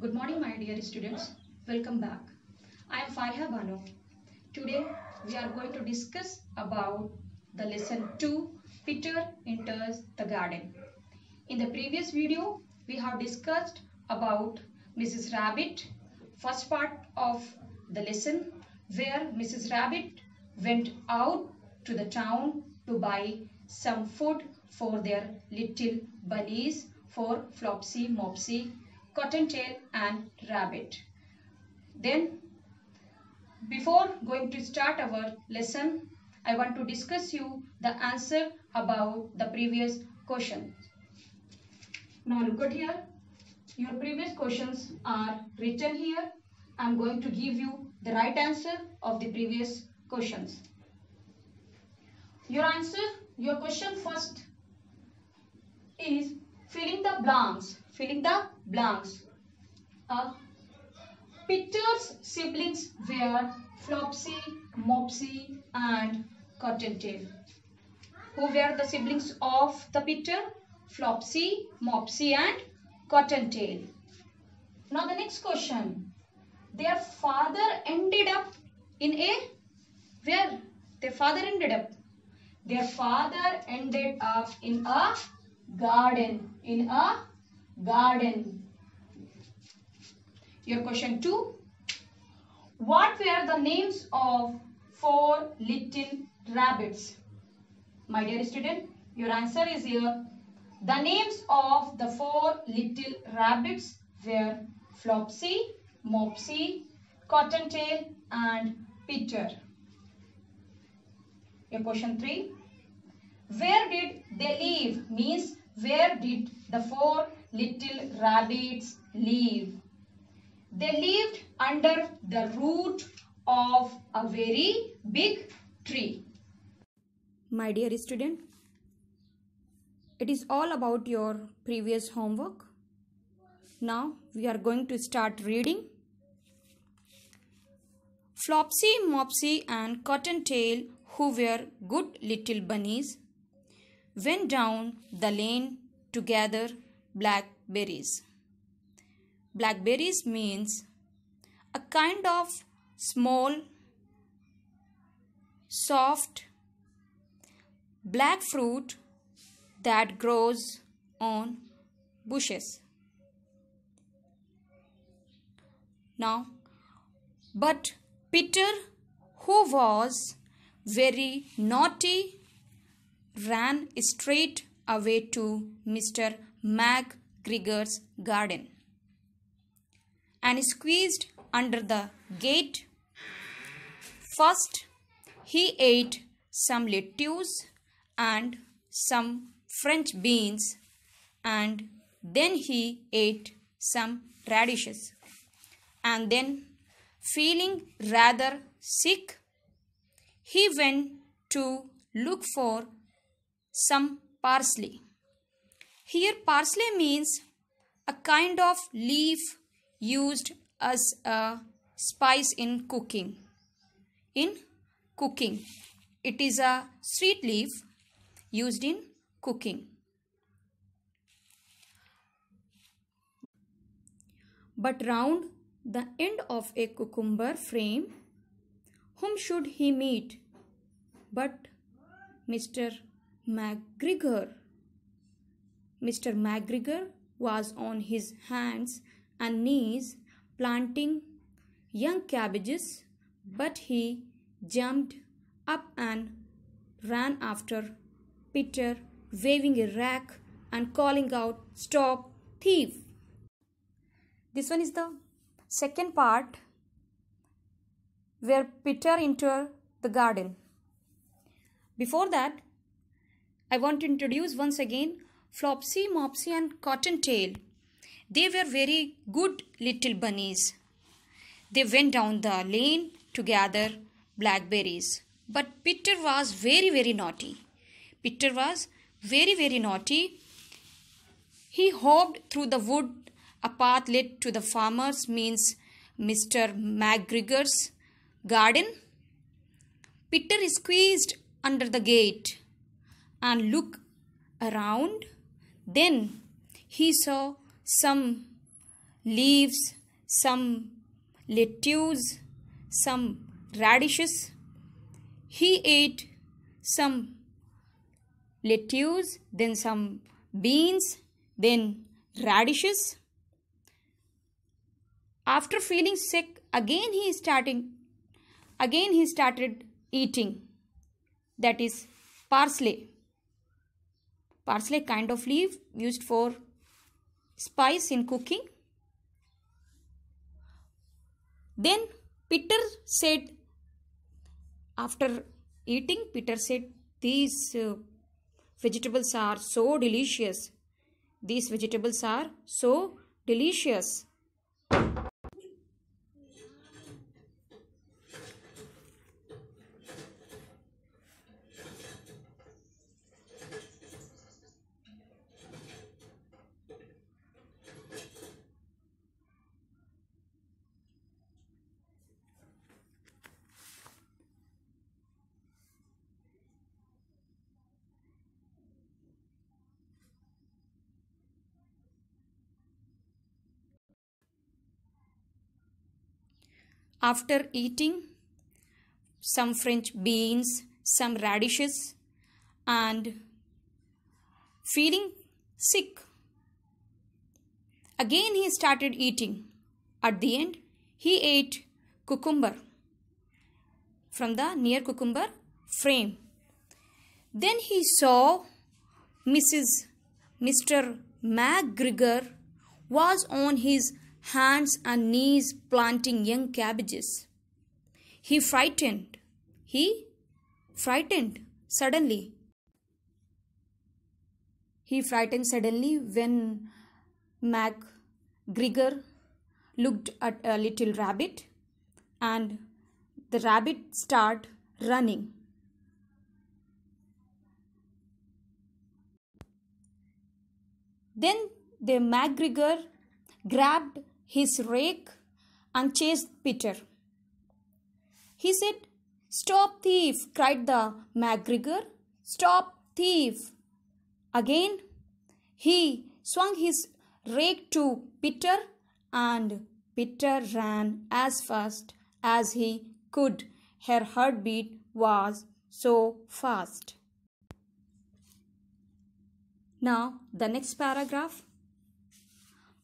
Good morning, my dear students. Welcome back. I am Fariha Banu. Today we are going to discuss about the lesson 2, Peter Enters the Garden. In the previous video, we have discussed about Mrs. Rabbit, first part of the lesson where Mrs. Rabbit went out to the town to buy some food for their little bunnies, for Flopsy, Mopsy, Cottontail and Rabbit. Then, before going to start our lesson, I want to discuss you the answer about the previous question. Now look at here. Your previous questions are written here. I am going to give you the right answer of the previous questions. Your answer, your question first is filling the blanks. Filling the blanks. Peter's siblings were Flopsy, Mopsy and Cottontail. Who were the siblings of the Peter? Flopsy, Mopsy and Cottontail. Now the next question. Their father ended up in a... Where? Their father ended up. Their father ended up in a garden. In a garden. Your question 2. What were the names of 4 little rabbits? My dear student, your answer is here. The names of the 4 little rabbits were Flopsy, Mopsy, Cottontail and Peter. Your question 3. Where did they live? Means where did the 4 little rabbits live? They lived under the root of a very big tree. My dear student, it is all about your previous homework. Now we are going to start reading. Flopsy, Mopsy and Cottontail, who were good little bunnies, went down the lane to gather blackberries. Blackberries means a kind of small, soft, black fruit that grows on bushes. Now, but Peter, who was very naughty, ran straight away to Mr. McGregor's garden and squeezed under the gate. First, he ate some lettuce and some French beans, and then he ate some radishes. And then, feeling rather sick, he went to look for some parsley. Here, parsley means a kind of leaf used as a spice in cooking. It is a sweet leaf used in cooking. But round the end of a cucumber frame, whom should he meet but Mr. McGregor? Mr. McGregor was on his hands and knees planting young cabbages, but he jumped up and ran after Peter, waving a rake and calling out, "Stop, thief!" This one is the second part where Peter entered the garden. Before that, I want to introduce once again Flopsy, Mopsy and Cottontail. They were very good little bunnies. They went down the lane to gather blackberries. But Peter was very naughty. Peter was very naughty. He hopped through the wood. A path led to the farmer's, means Mr. McGregor's garden. Peter squeezed under the gate and looked around. Then he saw some leaves, some lettuce, some radishes. He ate some lettuce, then some beans, then radishes. After feeling sick, again he started eating, that is parsley. Parsley kind of leaf used for spice in cooking. Then Peter said, after eating, Peter said, these vegetables are so delicious. These vegetables are so delicious. After eating some French beans, some radishes, and feeling sick, again he started eating. At the end, he ate cucumber from the near cucumber frame. Then he saw Mr. McGregor was on his hands and knees planting young cabbages. He frightened suddenly. He frightened suddenly when McGregor looked at a little rabbit, and the rabbit started running. Then the McGregor grabbed his rake and chased Peter. He said, "Stop, thief!" cried the McGregor. "Stop, thief!" Again, he swung his rake to Peter, and Peter ran as fast as he could. Her heartbeat was so fast. Now, the next paragraph.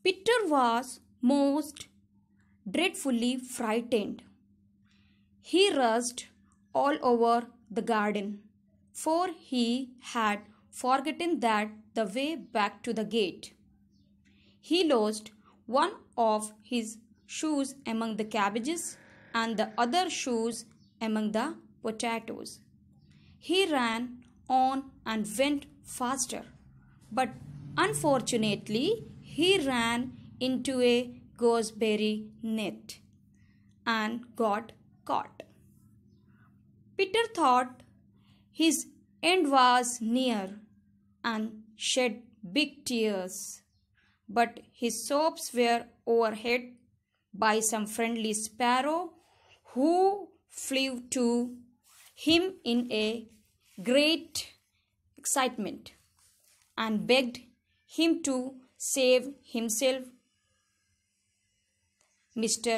Peter was most dreadfully frightened. He rushed all over the garden, for he had forgotten that the way back to the gate. He lost one of his shoes among the cabbages and the other shoes among the potatoes. He ran on and went faster, but unfortunately he ran into a gooseberry net and got caught. Peter thought his end was near and shed big tears, but his sobs were overheard by some friendly sparrow who flew to him in a great excitement and begged him to save himself. Mr.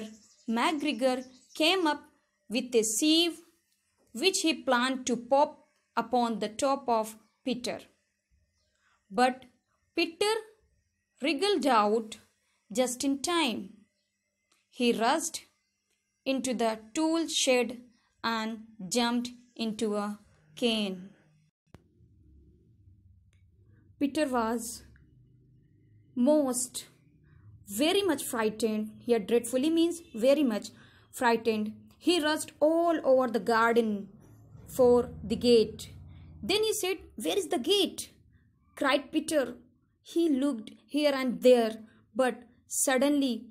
McGregor came up with a sieve which he planned to pop upon the top of Peter. But Peter wriggled out just in time. He rushed into the tool shed and jumped into a cane. Peter was very much frightened. Here dreadfully means very much frightened. He rushed all over the garden for the gate. Then he said, "Where is the gate?" cried Peter. He looked here and there, but suddenly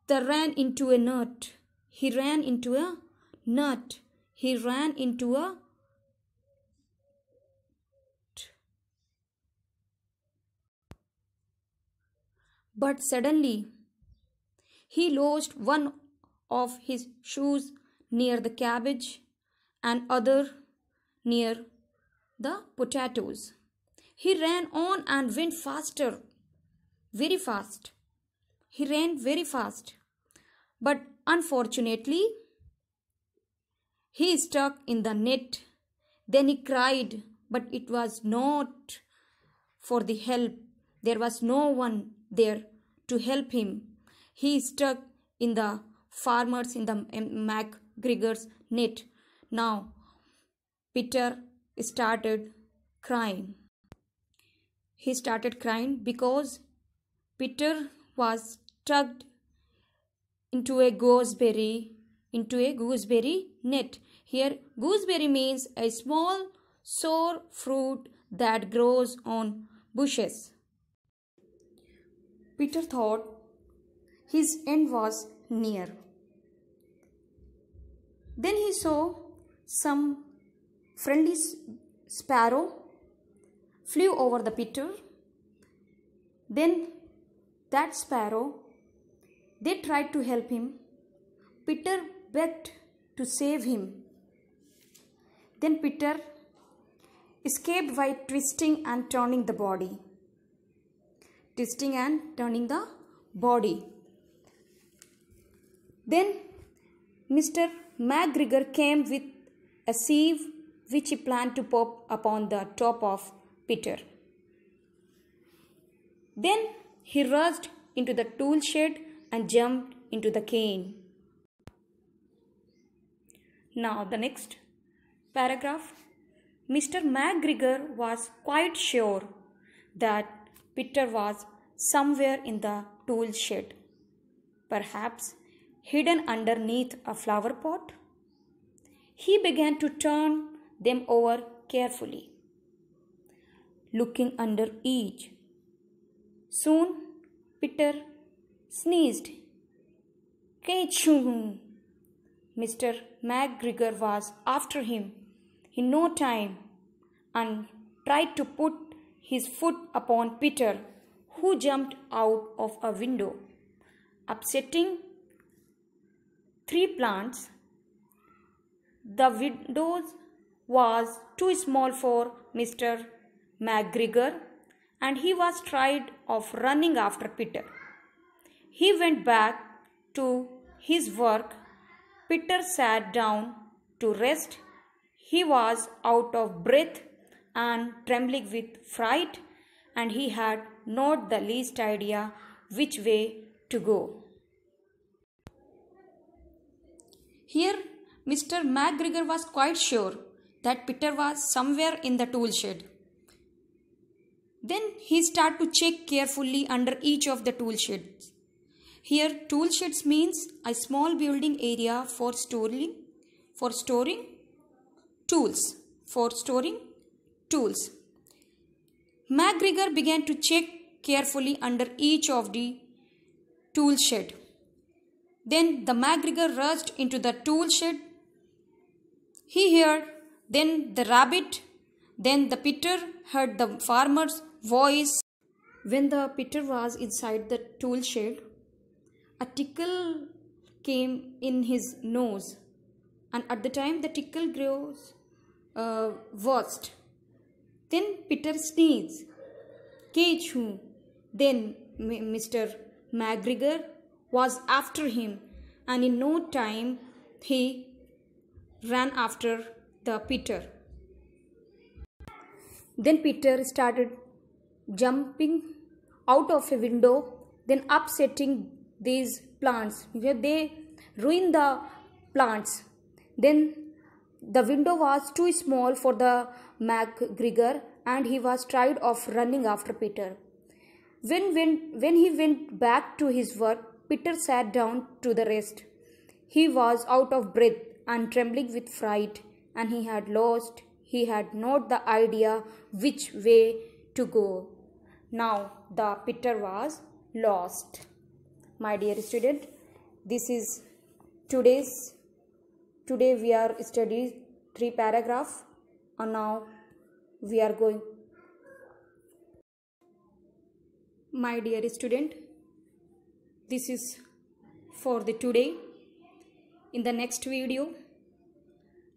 he ran into a nut. He ran into a nut. He ran into a But suddenly he lost one of his shoes near the cabbage and other near the potatoes. He ran on and went faster, very fast, He ran very fast, but unfortunately, he stuck in the net. Then he cried, but it was not for the help. There was no one there to help him. He stuck in the farmers in the MacGregor's net. Now, Peter started crying. He started crying because Peter was tugged into a gooseberry net. Here gooseberry means a small sour fruit that grows on bushes. Peter thought his end was near. Then he saw some friendly sparrow flew over the Peter. Then that sparrow, they tried to help him. Peter begged to save him. Then Peter escaped by twisting and turning the body. Twisting and turning the body. Then Mr. MacGregor came with a sieve which he planned to pop upon the top of Peter. Then he rushed into the tool shed and jumped into the cane. Now the next paragraph. Mr. MacGregor was quite sure that Peter was somewhere in the tool shed, perhaps hidden underneath a flower pot. He began to turn them over carefully, looking under each. Soon Peter sneezed. Ka-choo! Mr. MacGregor was after him in no time and tried to put his foot upon Peter, who jumped out of a window, upsetting 3 plants. The window was too small for Mr. MacGregor, and he was tired of running after Peter. He went back to his work. Peter sat down to rest. He was out of breath and trembling with fright, and he had not the least idea which way to go. Here, Mr. MacGregor was quite sure that Peter was somewhere in the tool shed. Then he started to check carefully under each of the tool sheds. Here, tool sheds means a small building area for storing tools. MacGregor began to check carefully under each of the tool shed. Then the MacGregor rushed into the tool shed. He heard then the rabbit. Then the Peter heard the farmer's voice. When the Peter was inside the tool shed, a tickle came in his nose, and at the time the tickle grows worst. Then Peter sneezed. Ka-choo! Then Mr. MacGregor was after him, and in no time he ran after the Peter. Then Peter started jumping out of a window, then upsetting these plants. They ruined the plants. Then the window was too small for the MacGregor, and he was tired of running after Peter. When he went back to his work, Peter sat down to the rest. He was out of breath and trembling with fright, and he had not the idea which way to go. Now the Peter was lost. My dear student, this is today we are studying 3 paragraphs, and now we are going. My dear student, this is for the today. In the next video,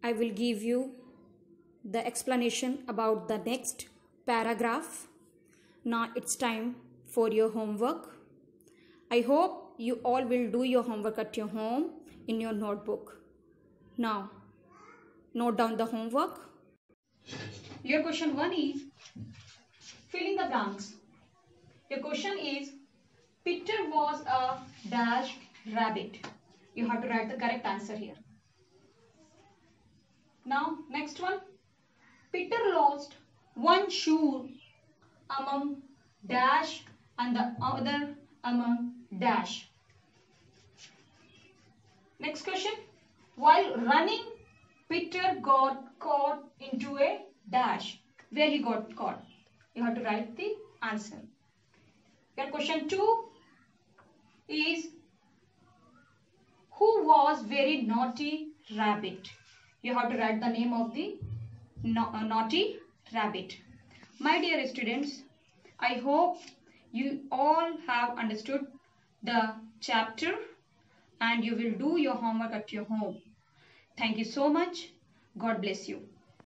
I will give you the explanation about the next paragraph. Now it's time for your homework. I hope you all will do your homework at your home in your notebook. Now, note down the homework. Your question 1 is fill in the blanks. Your question is Peter was a dash rabbit. You have to write the correct answer here. Now, next one. Peter lost one shoe among dash and the other among dash. Next question. While running, Peter got caught into a dash. Where he got caught? You have to write the answer. Your question 2 is who was very naughty rabbit? You have to write the name of the naughty rabbit. My dear students, I hope you all have understood the chapter and you will do your homework at your home. Thank you so much. God bless you.